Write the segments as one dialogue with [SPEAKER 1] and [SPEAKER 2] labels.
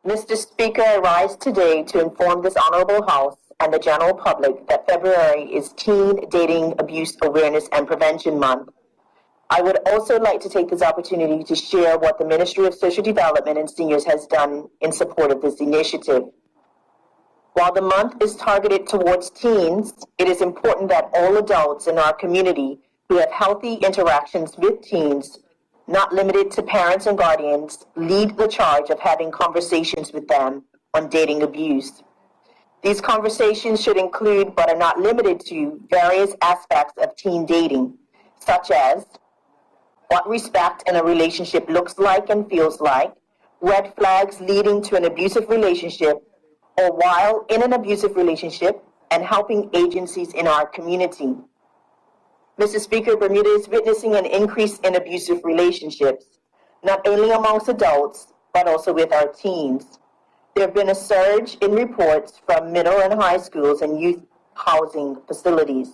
[SPEAKER 1] Mr. Speaker, I rise today to inform this Honorable House and the general public that February is Teen Dating Abuse Awareness and Prevention Month. I would also like to take this opportunity to share what the Ministry of Social Development and Seniors has done in support of this initiative. While the month is targeted towards teens, it is important that all adults in our community who have healthy interactions with teens, not limited to parents and guardians, lead the charge of having conversations with them on dating abuse. These conversations should include, but are not limited to, various aspects of teen dating, such as what respect in a relationship looks like and feels like, red flags leading to an abusive relationship, or while in an abusive relationship, and helping agencies in our community. Mr. Speaker, Bermuda is witnessing an increase in abusive relationships, not only amongst adults, but also with our teens. There have been a surge in reports from middle and high schools and youth housing facilities.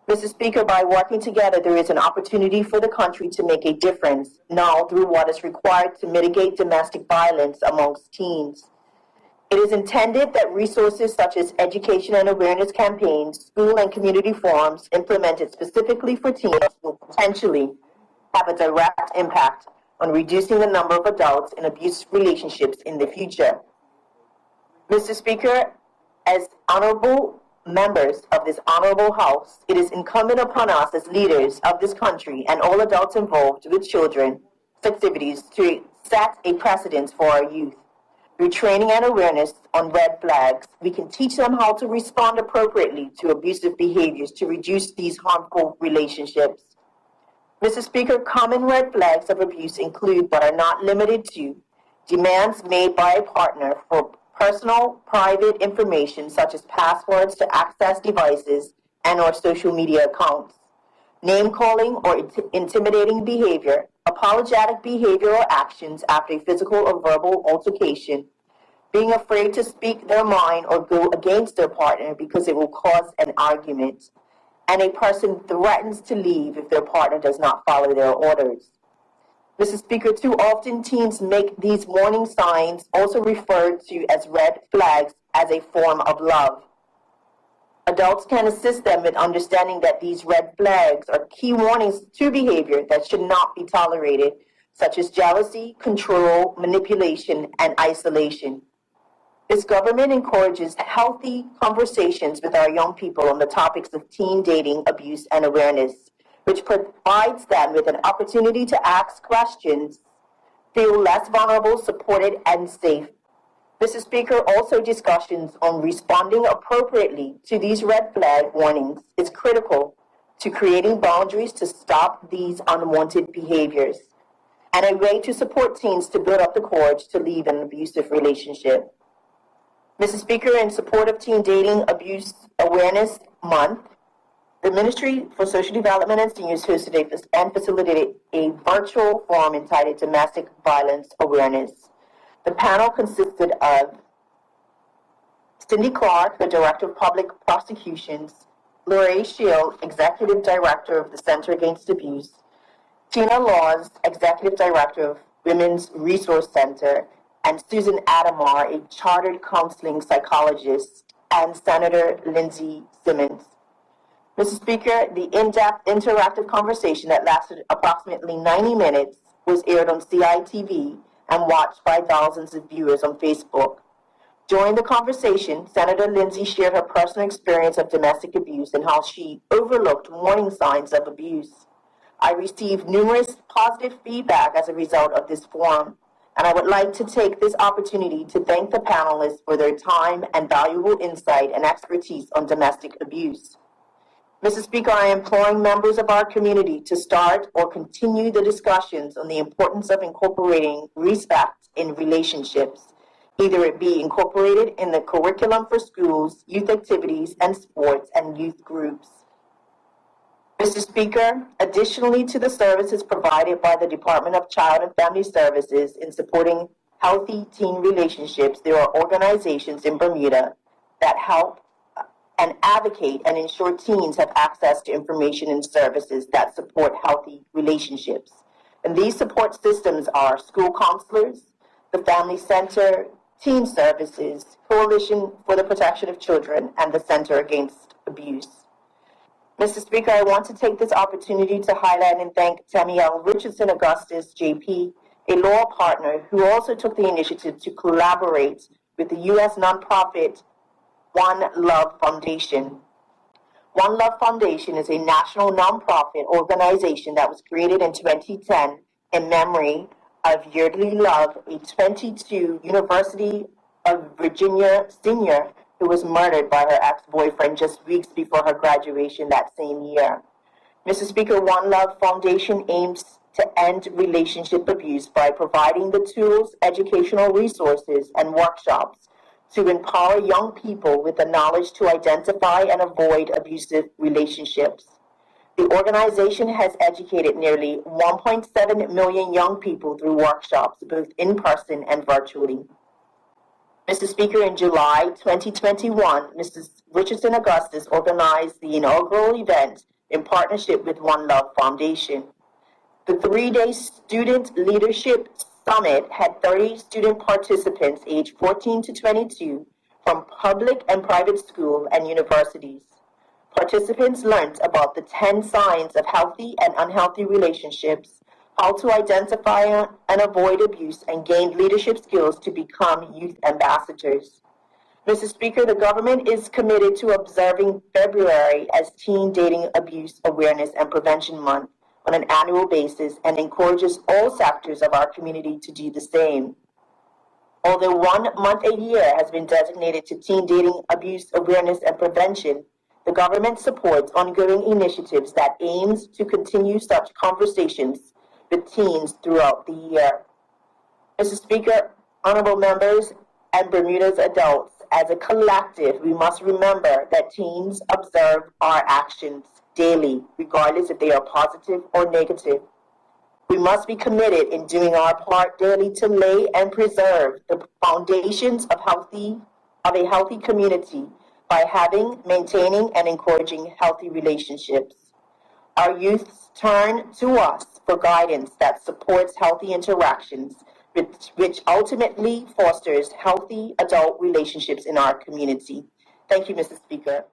[SPEAKER 1] Mr. Speaker, by working together, there is an opportunity for the country to make a difference now through what is required to mitigate domestic violence amongst teens. It is intended that resources such as education and awareness campaigns, school and community forums implemented specifically for teens will potentially have a direct impact on reducing the number of adults in abusive relationships in the future. Mr. Speaker, as honorable members of this honorable House, it is incumbent upon us as leaders of this country and all adults involved with children's activities to set a precedent for our youth. Through training and awareness on red flags, we can teach them how to respond appropriately to abusive behaviors to reduce these harmful relationships. Mr. Speaker, common red flags of abuse include, but are not limited to, demands made by a partner for personal, private information such as passwords to access devices and or social media accounts, name-calling or intimidating behavior, apologetic behavior or actions after a physical or verbal altercation, being afraid to speak their mind or go against their partner because it will cause an argument, and a person threatens to leave if their partner does not follow their orders. Mr. Speaker, too often teens make these warning signs, also referred to as red flags, as a form of love. Adults can assist them in understanding that these red flags are key warnings to behavior that should not be tolerated, such as jealousy, control, manipulation, and isolation. This government encourages healthy conversations with our young people on the topics of teen dating, abuse, and awareness, which provides them with an opportunity to ask questions, feel less vulnerable, supported, and safe. Mr. Speaker, also discussions on responding appropriately to these red flag warnings is critical to creating boundaries to stop these unwanted behaviors, and a way to support teens to build up the courage to leave an abusive relationship. Mr. Speaker, in support of Teen Dating Abuse Awareness Month, the Ministry for Social Development and Seniors hosted and facilitated a virtual forum entitled Domestic Violence Awareness. The panel consisted of Cindy Clark, the Director of Public Prosecutions, Lorraine Shield, Executive Director of the Center Against Abuse, Tina Laws, Executive Director of Women's Resource Center, and Susan Adamar, a Chartered Counseling Psychologist, and Senator Lindsay Simmons. Mr. Speaker, the in-depth interactive conversation that lasted approximately 90 minutes was aired on CITV and watched by thousands of viewers on Facebook. During the conversation, Senator Lindsay shared her personal experience of domestic abuse and how she overlooked warning signs of abuse. I received numerous positive feedback as a result of this forum, and I would like to take this opportunity to thank the panelists for their time and valuable insight and expertise on domestic abuse. Mr. Speaker, I am imploring members of our community to start or continue the discussions on the importance of incorporating respect in relationships, either it be incorporated in the curriculum for schools, youth activities, and sports and youth groups. Mr. Speaker, additionally to the services provided by the Department of Child and Family Services in supporting healthy teen relationships, there are organizations in Bermuda that help and advocate and ensure teens have access to information and services that support healthy relationships. And these support systems are school counselors, the family center, Teen Services, Coalition for the Protection of Children, and the Center Against Abuse. Mr. Speaker, I want to take this opportunity to highlight and thank Tinee Richardson Augustus, JP, a law partner who also took the initiative to collaborate with the U.S. nonprofit One Love Foundation. One Love Foundation is a national nonprofit organization that was created in 2010 in memory of Yeardley Love, a 22 University of Virginia senior who was murdered by her ex-boyfriend just weeks before her graduation that same year. Mr. Speaker, One Love Foundation aims to end relationship abuse by providing the tools, educational resources, and workshops to empower young people with the knowledge to identify and avoid abusive relationships. The organization has educated nearly 1.7 million young people through workshops, both in person and virtually. Mr. Speaker, in July 2021, Mrs. Richardson Augustus organized the inaugural event in partnership with One Love Foundation. The 3-day Student Leadership Summit had 30 student participants aged 14 to 22 from public and private school and universities. Participants learned about the 10 signs of healthy and unhealthy relationships, how to identify and avoid abuse, and gained leadership skills to become youth ambassadors. Mr. Speaker, the government is committed to observing February as Teen Dating Abuse Awareness and Prevention Month on an annual basis and encourages all sectors of our community to do the same. Although 1 month a year has been designated to Teen Dating Abuse Awareness and Prevention, the government supports ongoing initiatives that aims to continue such conversations with teens throughout the year. Mr. Speaker, honorable members, and Bermuda's adults, as a collective, we must remember that teens observe our actions daily, regardless if they are positive or negative. We must be committed in doing our part daily to lay and preserve the foundations of a healthy community by having, maintaining, and encouraging healthy relationships. Our youths turn to us for guidance that supports healthy interactions, which ultimately fosters healthy adult relationships in our community. Thank you, Mr. Speaker.